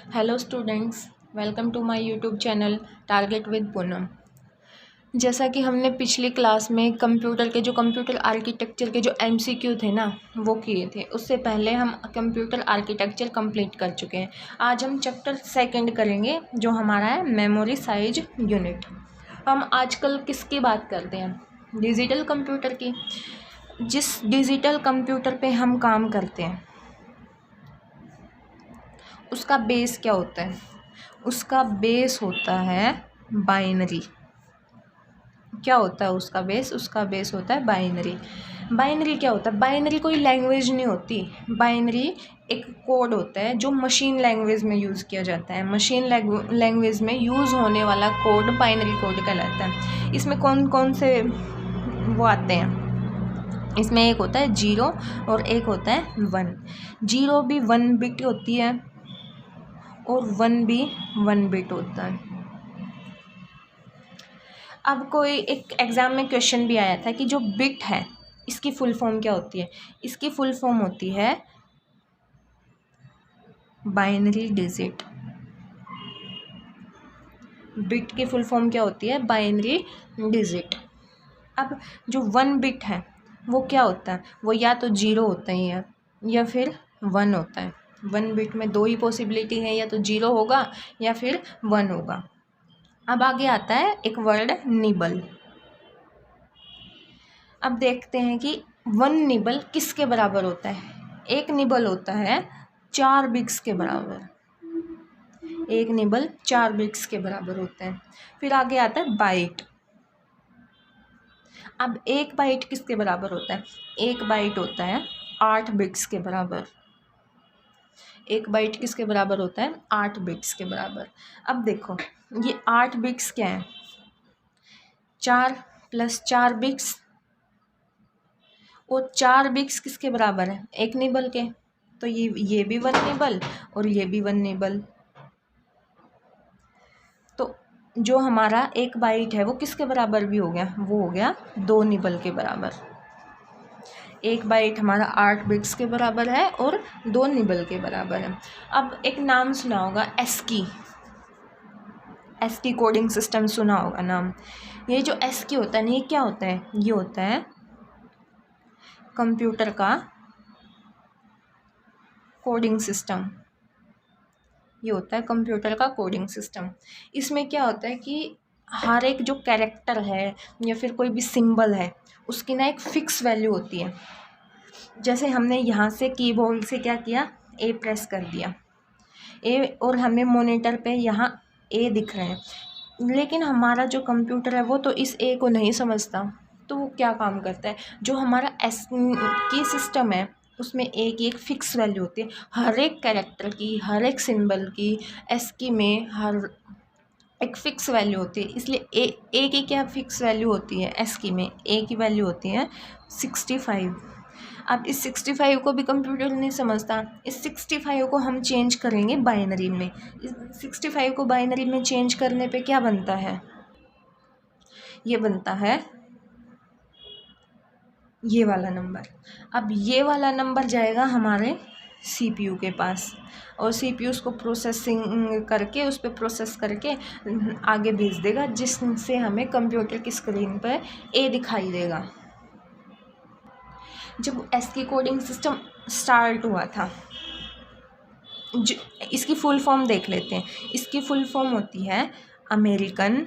Hello students, welcome to my YouTube channel target with Poonam. जैसा कि हमने पिछली क्लास में कंप्यूटर आर्किटेक्चर के जो एमसीक्यू थे ना वो किए थे, उससे पहले हम कंप्यूटर आर्किटेक्चर कंप्लीट कर चुके हैं। आज हम चैप्टर सेकंड करेंगे जो हमारा है मेमोरी साइज यूनिट। हम आजकल किसकी बात करते हैं? डिजिटल कंप्यूटर की। जिस डिजिटल कंप्यूटर पे हम काम करते हैं उसका बेस क्या होता है? उसका बेस होता है बाइनरी। क्या होता है उसका बेस? उसका बेस होता है बाइनरी। बाइनरी क्या होता है? बाइनरी कोई लैंग्वेज नहीं होती। बाइनरी एक कोड होता है जो मशीन लैंग्वेज में यूज़ किया जाता है। मशीन लैंग्वेज में यूज़ होने वाला कोड बाइनरी कोड कहलाता है। इसमें कौन कौन से वो आते हैं? इसमें एक होता है 0 और एक होता है 1। 0 भी 1 बिट होती है और 1 भी 1 बिट होता है। अब कोई एक एग्ज़ाम में क्वेश्चन भी आया था कि जो बिट है इसकी फुल फॉर्म क्या होती है? इसकी फुल फॉर्म होती है बाइनरी डिजिट। बिट की फुल फॉर्म क्या होती है? Binary digit. अब जो 1 बिट है वो क्या होता है? वो या तो 0 होता है या फिर 1 होता है। 1 बिट में दो ही पॉसिबिलिटी है, या तो 0 होगा या फिर 1 होगा। अब आगे आता है एक वर्ड निबल। अब देखते हैं कि 1 निबल किसके बराबर होता है। एक निबल होता है 4 बिट्स के बराबर। एक निबल 4 बिट्स के बराबर होता है। फिर आगे आता है बाइट। अब एक बाइट किसके बराबर होता है? एक बाइट होता है 8 बिट्स के बराबर। एक बाइट किसके बराबर होता है? 8 बिट्स के बराबर। अब देखो ये 8 बिट्स क्या है? 4 + 4 बिट्स, और 4 बिट्स किसके बराबर है? एक निबल के। तो ये भी 1 निबल और ये भी 1 निबल। तो जो हमारा एक बाइट है वो किसके बराबर भी हो गया? वो हो गया 2 निबल के बराबर। एक बाइट हमारा 8 बिट्स के बराबर है और 2 निबल के बराबर है। अब एक नाम सुना होगा एस्की। एस्की कोडिंग सिस्टम सुना होगा नाम। ये जो एस्की होता है ना, ये क्या होता है? ये होता है कंप्यूटर का कोडिंग सिस्टम। ये होता है कंप्यूटर का कोडिंग सिस्टम। इसमें क्या होता है कि हर एक जो कैरेक्टर है या फिर कोई भी सिंबल है उसकी ना एक फ़िक्स वैल्यू होती है। जैसे हमने यहाँ से कीबोर्ड से क्या किया? ए प्रेस कर दिया, ए, और हमें मॉनिटर पे यहाँ ए दिख रहे हैं। लेकिन हमारा जो कंप्यूटर है वो तो इस ए को नहीं समझता। तो वो क्या काम करता है? जो हमारा एस की सिस्टम है उसमें ए की एक फ़िक्स वैल्यू होती है। हर एक कैरेक्टर की, हर एक सिंबल की एस की में हर एक फ़िक्स वैल्यू होती है। इसलिए ए की क्या फ़िक्स वैल्यू होती है? एस की में ए की वैल्यू होती है 65। अब इस 65 को भी कंप्यूटर नहीं समझता। इस 65 को हम चेंज करेंगे बाइनरी में। इस 65 को बाइनरी में चेंज करने पे क्या बनता है? ये बनता है ये वाला नंबर। अब ये वाला नंबर जाएगा हमारे सीपीयू के पास, और सीपीयू उसको प्रोसेसिंग करके उस पर प्रोसेस करके आगे भेज देगा, जिससे हमें कंप्यूटर की स्क्रीन पर ए दिखाई देगा। जब एस्की कोडिंग सिस्टम स्टार्ट हुआ था, इसकी फुल फॉर्म देख लेते हैं। इसकी फुल फॉर्म होती है अमेरिकन।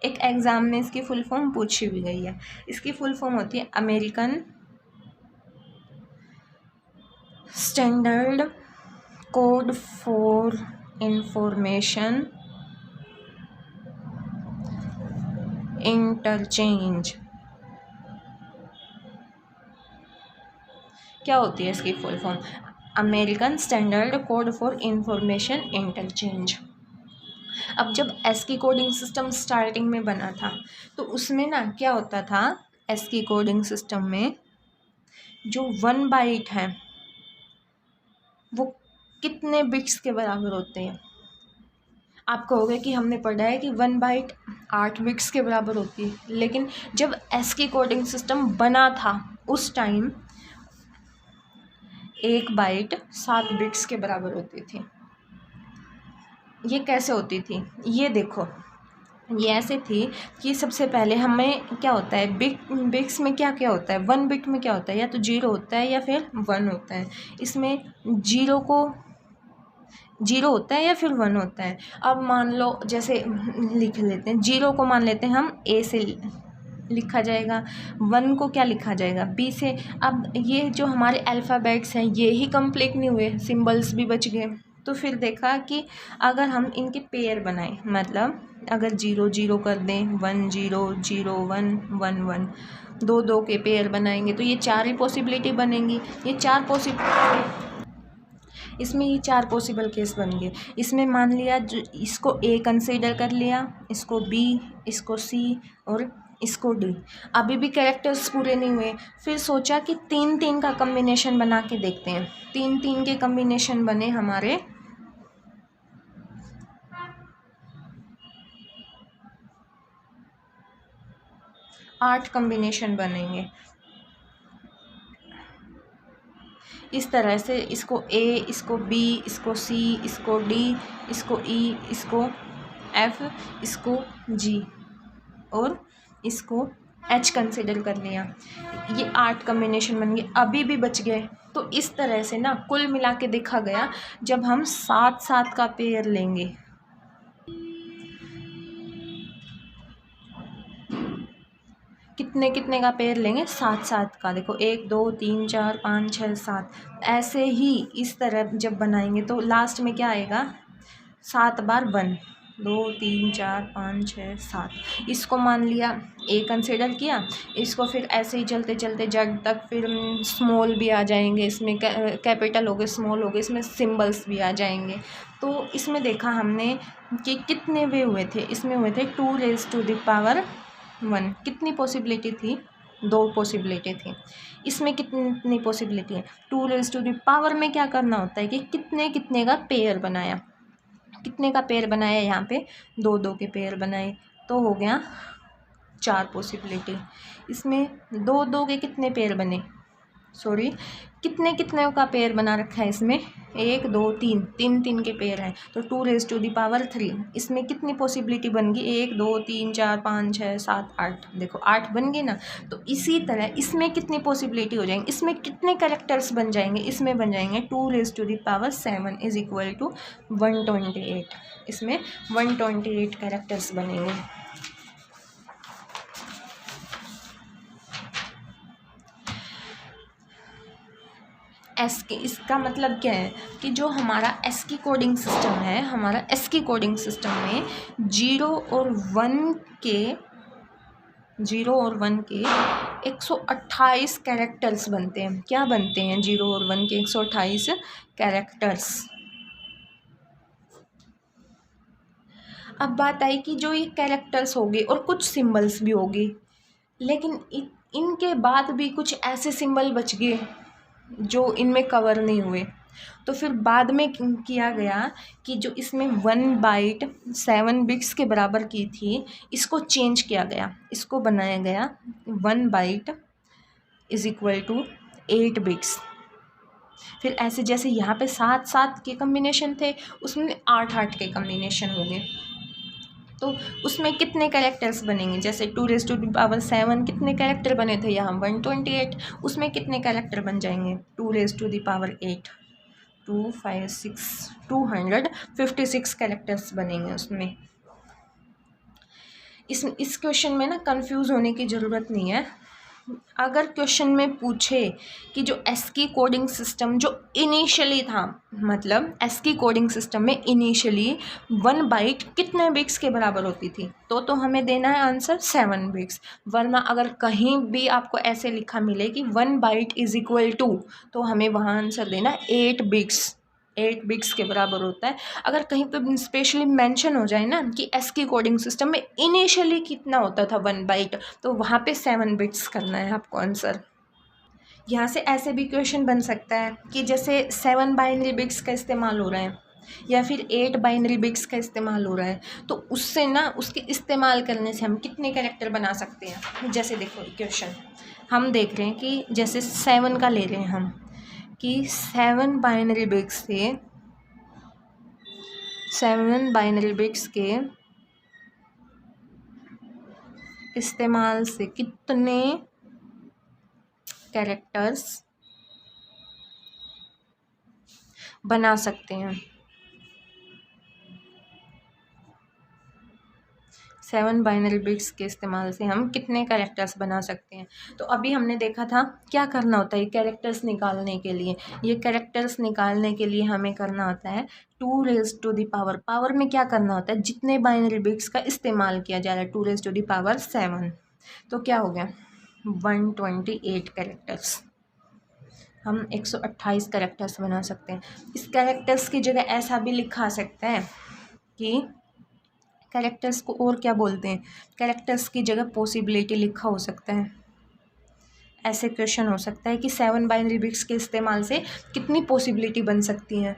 एक एग्ज़ाम में इसकी फुल फॉर्म पूछी भी गई है। इसकी फुल फॉर्म होती है American standard code for information interchange. क्या होती है इसकी full form? American standard code for information interchange. अब जब एस्की कोडिंग सिस्टम स्टार्टिंग में बना था तो उसमें ना क्या होता था? एस्की कोडिंग सिस्टम में जो 1 बाइट है वो कितने बिट्स के बराबर होते हैं? आप कहोगे कि हमने पढ़ा है कि 1 बाइट 8 बिट्स के बराबर होती है, लेकिन जब एस्की कोडिंग सिस्टम बना था उस टाइम 1 बाइट 7 बिट्स के बराबर होती थी। ये कैसे होती थी, ये देखो, ये ऐसे थी कि सबसे पहले हमें क्या होता है, बिट्स में क्या क्या होता है, 1 बिट में क्या होता है, या तो 0 होता है या फिर 1 होता है। इसमें 0 होता है या फिर 1 होता है। अब मान लो जैसे लिख लेते हैं, 0 को मान लेते हैं हम A से लिखा जाएगा, 1 को क्या लिखा जाएगा, B से। अब ये जो हमारे अल्फ़ाबेट्स हैं ये ही कंप्लीट नहीं हुए, सिंबल्स भी बच गए। तो फिर देखा कि अगर हम इनके पेयर बनाएं, मतलब अगर 0 0 कर दें, 1 0 0 1 1 1, 2 2 के पेयर बनाएंगे तो ये 4 ही पॉसिबिलिटी बनेंगी। ये 4 इसमें ये 4 पॉसिबल केस बन गए। इसमें मान लिया जो इसको A कंसीडर कर लिया, इसको B, इसको C और इसको D। अभी भी कैरेक्टर्स पूरे नहीं हुए। फिर सोचा कि 3 3 का कम्बिनेशन बना के देखते हैं। 3 3 के कम्बिनेशन बने हमारे 8 कम्बिनेशन बनेंगे। इस तरह से इसको A, इसको B, इसको C, इसको D, इसको E, इसको F, इसको G और इसको H कंसिडर कर लिया। ये 8 कम्बिनेशन बन गए, अभी भी बच गए। तो इस तरह से ना कुल मिला के देखा गया, जब हम 7 7 का पेयर लेंगे, कितने कितने का पेयर लेंगे, 7 7 का। देखो 1 2 3 4 5 6 7, ऐसे ही इस तरह जब बनाएंगे तो लास्ट में क्या आएगा, 7 बार 1 2 3 4 5 6 7। इसको मान लिया A कंसिडर किया, इसको फिर ऐसे ही चलते चलते जब तक फिर स्मॉल भी आ जाएंगे, इसमें कैपिटल हो गए, स्मॉल हो गए, इसमें सिंबल्स भी आ जाएंगे। तो इसमें देखा हमने कि कितने वे हुए थे, इसमें हुए थे 2⁻1। कितनी पॉसिबिलिटी थी, 2 पॉसिबिलिटी थी। इसमें कितनी पॉसिबिलिटी है, 2⁻, में क्या करना होता है कि कितने कितने का पेयर बनाया, कितने का पेयर बनाया, यहाँ पे 2 2 के पेयर बनाए, तो हो गया 4 पॉसिबिलिटी। इसमें 2 2 के कितने पेयर बने, सॉरी कितने कितने का पेयर बना रखा है इसमें, 1 2 3 3 3 के पेयर हैं, तो 2⁻3। इसमें कितनी पॉसिबिलिटी बन गई, 1 2 3 4 5 6 7 8। देखो 8 बन गई ना। तो इसी तरह इसमें कितनी पॉसिबिलिटी हो जाएंगी, इसमें कितने कैरेक्टर्स बन जाएंगे, इसमें बन जाएंगे 2⁻7 इज इक्वल टू 128। इसमें 128 कैरेक्टर्स बनेंगे। इसका मतलब क्या है कि जो हमारा ASCII कोडिंग सिस्टम है, हमारा ASCII कोडिंग सिस्टम में 0 और 1 के 128 कैरेक्टर्स बनते हैं। क्या बनते हैं, 0 और 1 के 128 कैरेक्टर्स। अब बात आई कि जो ये कैरेक्टर्स होंगे और कुछ सिंबल्स भी होंगे, लेकिन इनके बाद भी कुछ ऐसे सिंबल बच गए जो इनमें कवर नहीं हुए। तो फिर बाद में किया गया कि जो इसमें 1 बाइट 7 बिट्स के बराबर की थी, इसको चेंज किया गया, इसको बनाया गया 1 byte is equal to 8 bits. फिर ऐसे जैसे यहाँ पे 7 7 के कम्बिनेशन थे, उसमें 8 8 के कम्बिनेशन हो गए। तो उसमें कितने कैरेक्टर्स बनेंगे, जैसे 2⁻7 कितने कैरेक्टर बने थे यहाँ 128, उसमें कितने कैरेक्टर बन जाएंगे 2⁻8 2 5 6 256 कैरेक्टर्स बनेंगे उसमें। इस क्वेश्चन में ना कंफ्यूज होने की ज़रूरत नहीं है। अगर क्वेश्चन में पूछे कि जो ASCII कोडिंग सिस्टम जो इनिशियली था, मतलब ASCII कोडिंग सिस्टम में इनिशियली 1 बाइट कितने बिट्स के बराबर होती थी, तो हमें देना है आंसर 7 बिट्स। वरना अगर कहीं भी आपको ऐसे लिखा मिले कि 1 बाइट इज इक्वल टू, तो हमें वहाँ आंसर देना 8 बिट्स। 8 बिट्स के बराबर होता है। अगर कहीं पे स्पेशली मेंशन हो जाए ना कि ASCII कोडिंग सिस्टम में इनिशियली कितना होता था 1 बाइट, तो वहाँ पे 7 बिट्स करना है आपको आंसर। यहाँ से ऐसे भी क्वेश्चन बन सकता है कि जैसे 7 बाइनरी बिट्स का इस्तेमाल हो रहा है या फिर 8 बाइनरी बिट्स का इस्तेमाल हो रहा है, तो उससे ना उसके इस्तेमाल करने से हम कितने कैरेक्टर बना सकते हैं। जैसे देखो क्वेश्चन हम देख रहे हैं कि जैसे 7 का ले रहे हैं हम कि 7 बाइनरी बिट्स से 7 बाइनरी बिट्स के इस्तेमाल से कितने कैरेक्टर्स बना सकते हैं। 7 बाइनरी बिट्स के इस्तेमाल से हम कितने कैरेक्टर्स बना सकते हैं। तो अभी हमने देखा था क्या करना होता है कैरेक्टर्स निकालने के लिए। ये कैरेक्टर्स निकालने के लिए हमें करना होता है 2 raise to the power. Power में क्या करना होता है, जितने बाइनरी बिट्स का इस्तेमाल किया जा रहा है 2 रेज़ टू द पावर 7, तो क्या हो गया 128 कैरेक्टर्स। हम 128 कैरेक्टर्स बना सकते हैं। इस कैरेक्टर्स की जगह ऐसा भी लिखा सकते हैं कि कैरेक्टर्स को और क्या बोलते हैं, कैरेक्टर्स की जगह पॉसिबिलिटी लिखा हो सकता है। ऐसे क्वेश्चन हो सकता है कि 7 बाइनरी बिट्स के इस्तेमाल से कितनी पॉसिबिलिटी बन सकती हैं,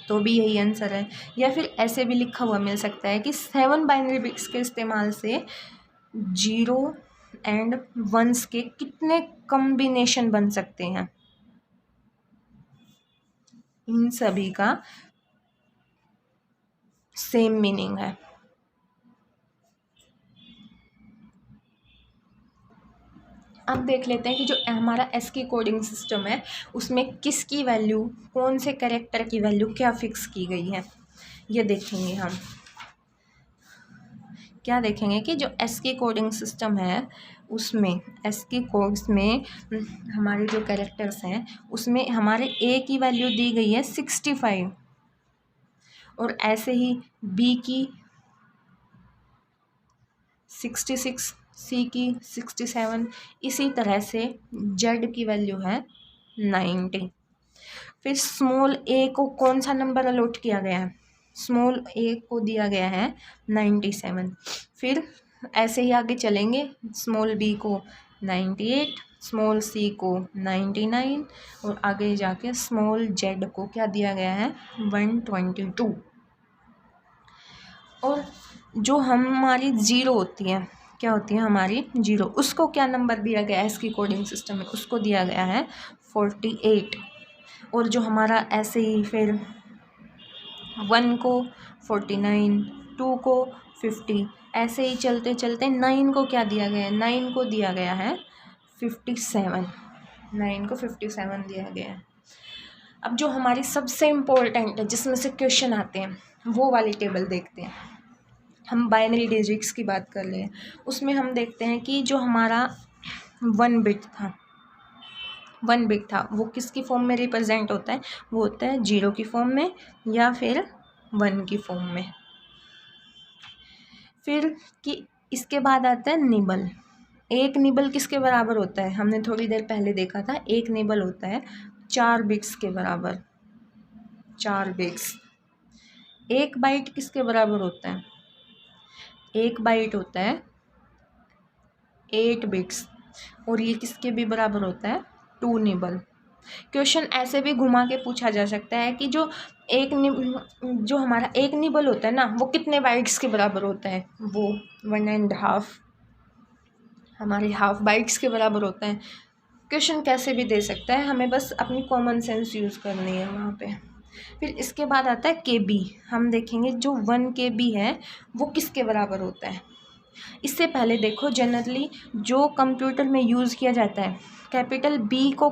तो भी यही आंसर है। या फिर ऐसे भी लिखा हुआ मिल सकता है कि 7 बाइनरी बिट्स के इस्तेमाल से 0 एंड 1s के कितने कॉम्बिनेशन बन सकते हैं। इन सभी का सेम मीनिंग है। अब देख लेते हैं कि जो हमारा ASCII कोडिंग सिस्टम है उसमें किसकी वैल्यू, कौन से कैरेक्टर की वैल्यू क्या फिक्स की गई है, ये देखेंगे हम। क्या देखेंगे कि जो ASCII कोडिंग सिस्टम है उसमें ASCII कोड्स में हमारे जो कैरेक्टर्स हैं उसमें हमारे A की वैल्यू दी गई है 65 और ऐसे ही B की 66, C की 67, इसी तरह से Z की वैल्यू है 90। फिर स्मॉल a को कौन सा नंबर अलॉट किया गया है, स्मॉल a को दिया गया है 97। फिर ऐसे ही आगे चलेंगे, स्मॉल b को 98, स्मॉल c को 99 और आगे जाके स्मॉल z को क्या दिया गया है 122। और जो हमारी ज़ीरो होती है, क्या होती है हमारी ज़ीरो, उसको क्या नंबर दिया गया है ASCII कोडिंग सिस्टम में, उसको दिया गया है 48। और जो हमारा ऐसे ही फिर 1 को 49, 2 को 50, ऐसे ही चलते चलते 9 को क्या दिया गया है, 9 को दिया गया है 57, 9 को 57 दिया गया है। अब जो हमारी सबसे इम्पोर्टेंट है जिसमें से क्वेश्चन आते हैं वो वाली टेबल देखते हैं। हम बाइनरी डिजिट्स की बात कर रहे हैं, उसमें हम देखते हैं कि जो हमारा 1 बिट था वो किसकी फॉर्म में रिप्रेजेंट होता है, वो होता है 0 की फॉर्म में या फिर 1 की फॉर्म में। फिर कि इसके बाद आता है निबल। एक निबल किसके बराबर होता है, हमने थोड़ी देर पहले देखा था, एक निबल होता है 4 बिट्स के बराबर, 4 बिट्स। एक बाइट किसके बराबर होता है, एक बाइट होता है 8 बिट्स और ये किसके भी बराबर होता है 2 निबल। क्वेश्चन ऐसे भी घुमा के पूछा जा सकता है कि जो हमारा एक निबल होता है ना वो कितने बाइट्स के बराबर होता है, वो 1.5 हमारे हाफ बाइट्स के बराबर होता है। क्वेश्चन कैसे भी दे सकता है, हमें बस अपनी कॉमन सेंस यूज़ करनी है वहाँ पे। फिर इसके बाद आता है KB। हम देखेंगे जो 1 KB है वो किसके बराबर होता है। इससे पहले देखो जनरली जो कंप्यूटर में यूज़ किया जाता है कैपिटल B को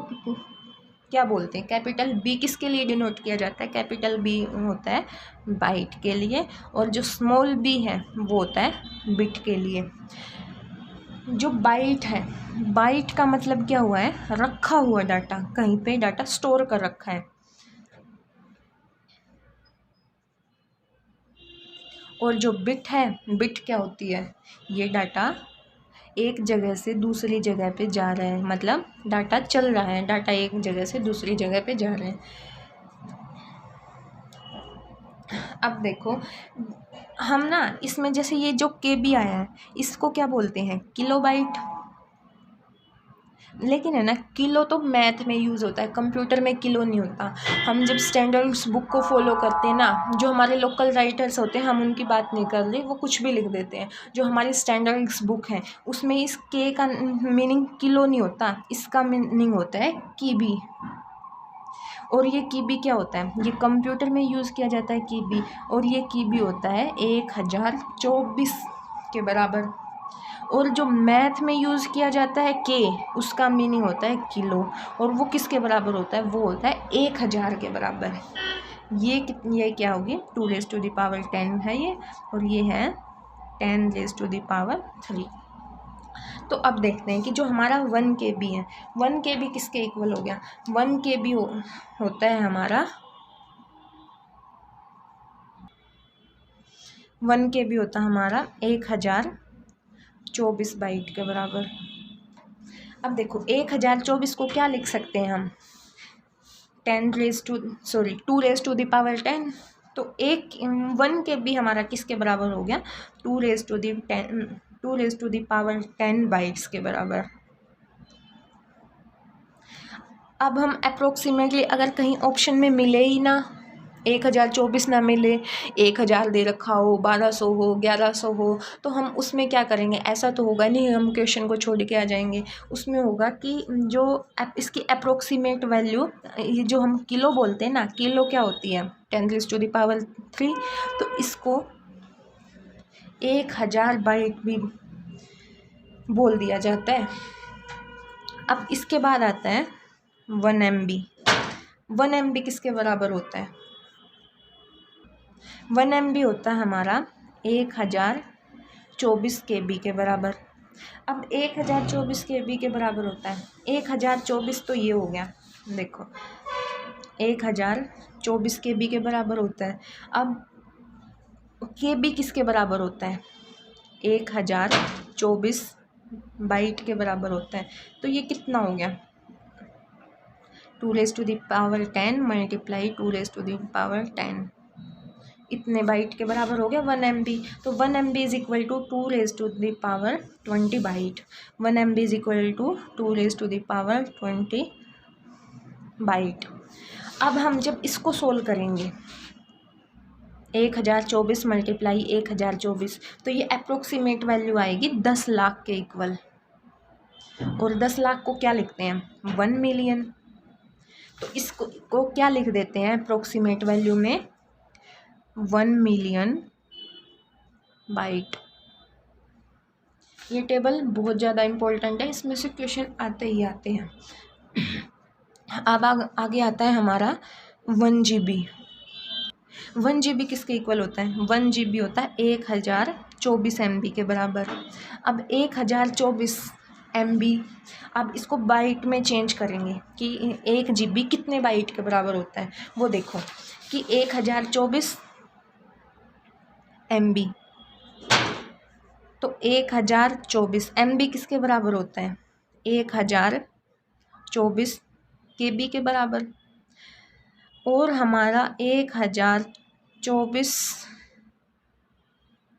क्या बोलते हैं, कैपिटल B किसके लिए डिनोट किया जाता है, कैपिटल B होता है बाइट के लिए और जो स्मॉल b है वो होता है बिट के लिए। जो बाइट है, बाइट का मतलब क्या हुआ है, रखा हुआ डाटा, कहीं पे डाटा स्टोर कर रखा है। और जो बिट है, बिट क्या होती है, ये डाटा एक जगह से दूसरी जगह पे जा रहा है, मतलब डाटा चल रहा है, डाटा एक जगह से दूसरी जगह पे जा रहे हैं। अब देखो हम ना इसमें जैसे ये जो KB आया है इसको क्या बोलते हैं, किलोबाइट। लेकिन है ना किलो तो मैथ में यूज़ होता है, कंप्यूटर में किलो नहीं होता। हम जब स्टैंडर्ड्स बुक को फॉलो करते हैं ना, जो हमारे लोकल राइटर्स होते हैं हम उनकी बात नहीं कर रहे, वो कुछ भी लिख देते हैं। जो हमारी स्टैंडर्ड्स बुक है उसमें इस के का मीनिंग किलो नहीं होता, इसका मीनिंग होता है KB। और ये कीबी क्या होता है, ये कंप्यूटर में यूज़ किया जाता है कीबी, और ये कीबी होता है 1024 के बराबर। और जो मैथ में यूज़ किया जाता है के, उसका मीनिंग होता है किलो, और वो किसके बराबर होता है, वो होता है 1000 के बराबर। ये क्या होगी, 2⁻10 है ये, और ये है 10⁻3। तो अब देखते हैं कि जो हमारा 1 KB है, 1 KB किसके इक्वल हो गया, 1 KB होता है हमारा 1 KB होता है हमारा 1024 बाइट के बराबर। अब देखो 1024 को क्या लिख सकते हैं हम, 2⁻10। तो 1 KB हमारा किसके बराबर हो गया, 2⁻10 बाइट्स के बराबर। अब हम अप्रोक्सीमेटली, अगर कहीं ऑप्शन में मिले ही ना, 1024 ना मिले, 1000 दे रखा हो, 1200 हो, 1100 हो, तो हम उसमें क्या करेंगे, ऐसा तो होगा नहीं हम क्वेश्चन को छोड़ के आ जाएंगे। उसमें होगा कि जो इसकी अप्रोक्सीमेट वैल्यू, ये जो हम किलो बोलते हैं ना, किलो क्या होती है 10⁻3, तो इसको 1000 बाइट भी बोल दिया जाता है। अब इसके बाद आता है 1 MB। 1 MB किसके बराबर होता है, 1 MB होता है हमारा 1024 KB के बराबर। अब 1024 KB के बराबर होता है, 1024 तो ये हो गया, देखो 1024 KB के बराबर होता है। अब KB किसके बराबर होता है, 1024 बाइट के बराबर होता है। तो ये कितना हो गया, 2⁻10 मल्टीप्लाई 2⁻10, इतने बाइट के बराबर हो गया 1 MB। तो 1 MB is equal to 2⁻20 byte. 1 MB is equal to 2⁻20 byte. अब हम जब इसको सोल्व करेंगे, 1024 मल्टीप्लाई 1024, तो ये अप्रोक्सीमेट वैल्यू आएगी 10 लाख के इक्वल। और 10 लाख को क्या लिखते हैं, 1 मिलियन। तो इसको क्या लिख देते हैं अप्रोक्सीमेट वैल्यू में, 1 मिलियन बाइट। ये टेबल बहुत ज़्यादा इम्पोर्टेंट है, इसमें से क्वेश्चन आते ही आते हैं। अब आगे आता है हमारा 1 GB। 1 GB किसके इक्वल होता है, 1 GB होता है 1024 MB के बराबर। अब 1024 MB, अब इसको बाइट में चेंज करेंगे कि 1 GB कितने बाइट के बराबर होता है। वो देखो कि 1024 MB, तो 1024 MB किसके बराबर होता है, 1024 KB के बराबर। और हमारा 1024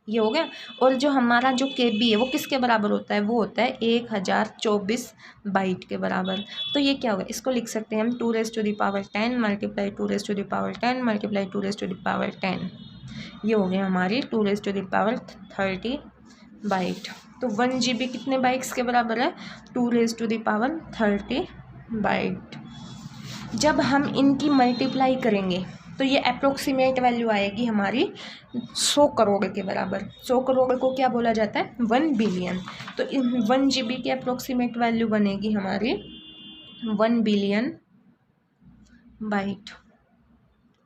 ये हो गया। और जो हमारा जो KB है वो किसके बराबर होता है, वो होता है 1024 बाइट के बराबर। तो ये क्या होगा, इसको लिख सकते हैं हम 2⁻10 मल्टीप्लाई 2⁻10 मल्टीप्लाई 2⁻10। ये हो गया हमारी 2⁻30 बाइट। तो 1 GB कितने बाइट्स के बराबर है, 2⁻30 बाइट। जब हम इनकी मल्टीप्लाई करेंगे तो ये अप्रोक्सीमेट वैल्यू आएगी हमारी 100 करोड़ के बराबर। 100 करोड़ को क्या बोला जाता है, 1 बिलियन। तो 1 GB की अप्रोक्सीमेट वैल्यू बनेगी हमारी 1 बिलियन बाइट।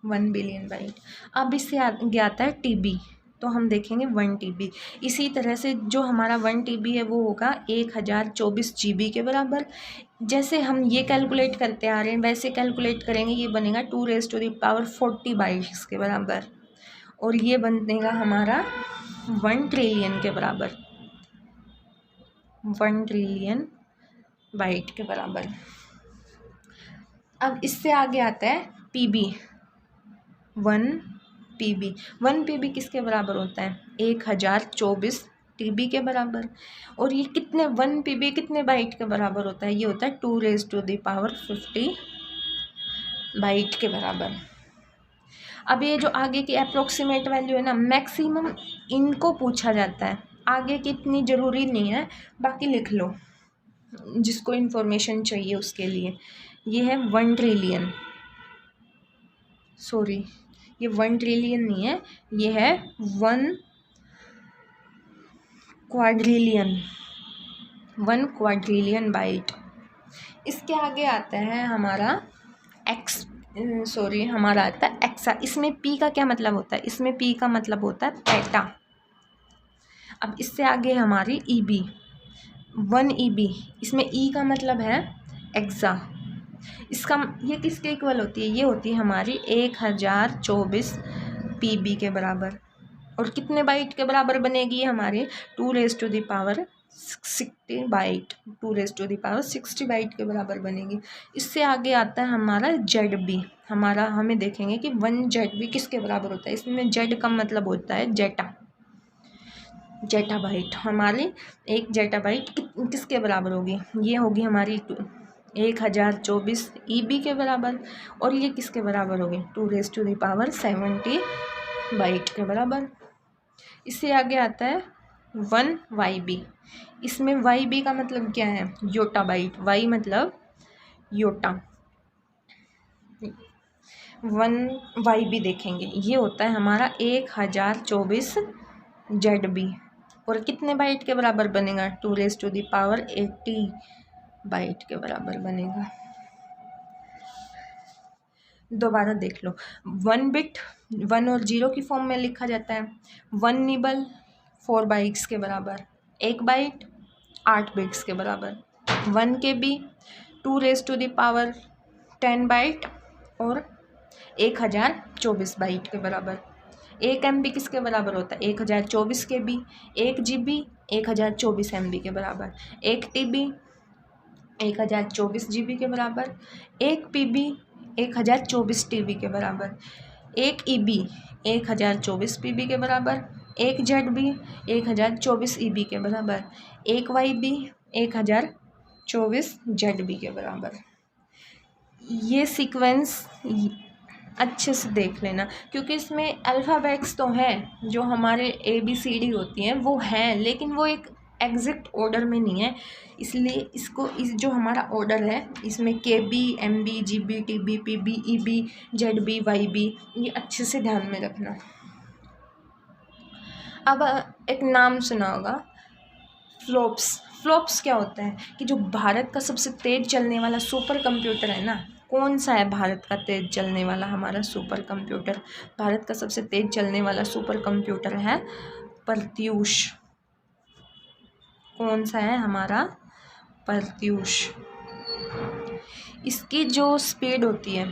1 billion bite. अब इससे आगे आता है TB, तो हम देखेंगे 1 TB। इसी तरह से जो हमारा 1 TB है वो होगा 1024 GB के बराबर। जैसे हम ये कैलकुलेट करते आ रहे हैं वैसे कैलकुलेट करेंगे, ये बनेगा 2⁻40 बाइट्स के बराबर। और ये बनेगा हमारा 1 ट्रिलियन के बराबर, 1 ट्रिलियन बाइट के बराबर। अब इससे आगे आता है PB, 1 PB। 1 PB किसके बराबर होता है, 1024 TB के बराबर। और ये कितने 1 PB कितने बाइट के बराबर होता है, ये होता है 2⁻50 बाइट के बराबर। अब ये जो आगे की अप्रोक्सीमेट वैल्यू है ना, मैक्सिमम इनको पूछा जाता है, आगे की इतनी ज़रूरी नहीं है, बाकी लिख लो जिसको इन्फॉर्मेशन चाहिए उसके लिए। ये है 1 ट्रिलियन। सॉरी, ये 1 ट्रिलियन नहीं है, ये है 1 क्वाड्रिलियन बाइट। इसके आगे आता है हमारा हमारा आता है एक्सा। इसमें पी का क्या मतलब होता है? इसमें पी का मतलब होता है पेटा। अब इससे आगे हमारी ईबी, 1 ईबी। इसमें ई का मतलब है एक्सा। इसका ये किसके इक्वल होती है? ये होती है हमारी 1024 पीबी के बराबर। और कितने बाइट के बराबर बनेगी हमारे? 2⁻60 बाइट, 2⁻60 बाइट के बराबर बनेगी। इससे आगे आता है हमारा ZB। हमें देखेंगे कि 1 ZB किसके बराबर होता है। इसमें Z का मतलब होता है जेटा बाइट। हमारी 1 जेटा बाइट किसके बराबर होगी? ये होगी हमारी 1024 EB के बराबर। और ये किसके बराबर होगी? 2⁻70 बाइट के बराबर। इससे आगे आता है 1 YB। इसमें YB का मतलब क्या है? Yottabyte. Y मतलब योटा। 1 YB देखेंगे, ये होता है हमारा 1024 ZB। और कितने बाइट के बराबर बनेगा? 2⁻80 बाइट के बराबर बनेगा। दोबारा देख लो, 1 बिट 1 और 0 की फॉर्म में लिखा जाता है। 1 निबल 4 बाइट्स के बराबर, 1 बाइट 8 बिट्स के बराबर। 1 KB 2⁻10 बाइट और 1024 बाइट के बराबर। 1 MB किसके बराबर होता है? 1024 KB। 1 GB 1024 MB के बराबर। 1 TB 1024 GB के बराबर। 1 PB 1024 TB के बराबर। 1 EB 1024 PB के बराबर। 1 ZB 1024 EB के बराबर। 1 YB 1024 ZB के बराबर। ये सीक्वेंस अच्छे से देख लेना, क्योंकि इसमें अल्फ़ाबेट्स तो हैं जो हमारे ABCD होती हैं वो हैं, लेकिन वो एक एग्जैक्ट ऑर्डर में नहीं है। इसलिए इस जो हमारा ऑर्डर है इसमें KB MB GB TB PB EB ZB YB, ये अच्छे से ध्यान में रखना। अब एक नाम सुना होगा, फ्लॉप्स क्या होता है? कि जो भारत का सबसे तेज़ चलने वाला सुपर कंप्यूटर है ना, कौन सा है भारत का तेज़ चलने वाला हमारा सुपर कंप्यूटर? भारत का सबसे तेज़ चलने वाला सुपर कंप्यूटर है प्रत्यूष। कौन सा है हमारा? प्रत्यूष। इसकी जो स्पीड होती है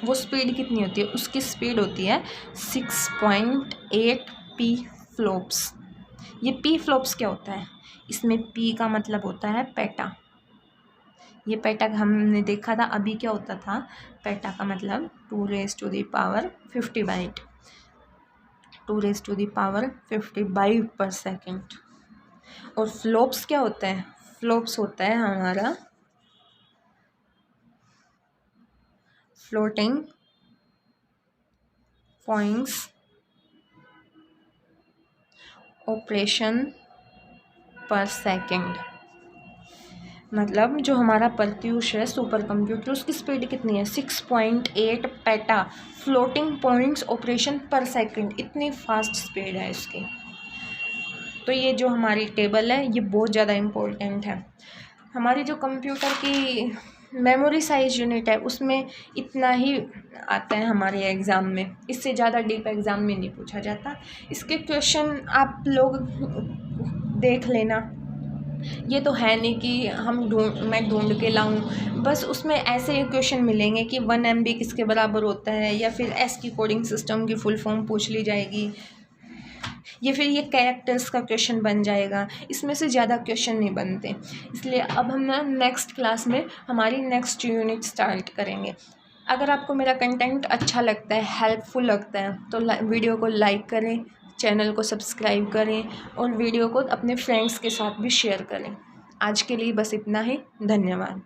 वो स्पीड कितनी होती है? उसकी स्पीड होती है 6.8 पी फ्लॉप्स। ये पी फ्लॉप्स क्या होता है? इसमें पी का मतलब होता है पेटा। ये पेटा हमने देखा था अभी, क्या होता था पेटा का मतलब? 2⁻50 बाइट, 2⁻50 बाइट पर सेकेंड। और फ्लॉप्स क्या होता है? फ्लॉप्स होता है हमारा फ्लोटिंग पॉइंट्स ऑपरेशन पर सेकेंड। मतलब जो हमारा प्रत्यूष है सुपर कंप्यूटर, उसकी स्पीड कितनी है? 6.8 पेटा फ्लोटिंग पॉइंट्स ऑपरेशन पर सेकेंड। इतनी फास्ट स्पीड है इसकी। तो ये जो हमारी टेबल है ये बहुत ज़्यादा इम्पोर्टेंट है। हमारी जो कंप्यूटर की मेमोरी साइज यूनिट है उसमें इतना ही आता है हमारे एग्ज़ाम में, इससे ज़्यादा डीप एग्ज़ाम में नहीं पूछा जाता। इसके क्वेश्चन आप लोग देख लेना। ये तो है नहीं कि मैं ढूंढ के लाऊं, बस उसमें ऐसे क्वेश्चन मिलेंगे कि 1 MB किसके बराबर होता है, या फिर ASCII कोडिंग सिस्टम की फुल फॉर्म पूछ ली जाएगी, या फिर ये कैरेक्टर्स का क्वेश्चन बन जाएगा। इसमें से ज़्यादा क्वेश्चन नहीं बनते। इसलिए अब हम ना नेक्स्ट क्लास में हमारी नेक्स्ट यूनिट स्टार्ट करेंगे। अगर आपको मेरा कंटेंट अच्छा लगता है, हेल्पफुल लगता है, तो वीडियो को लाइक करें, चैनल को सब्सक्राइब करें और वीडियो को अपने फ्रेंड्स के साथ भी शेयर करें। आज के लिए बस इतना ही। धन्यवाद।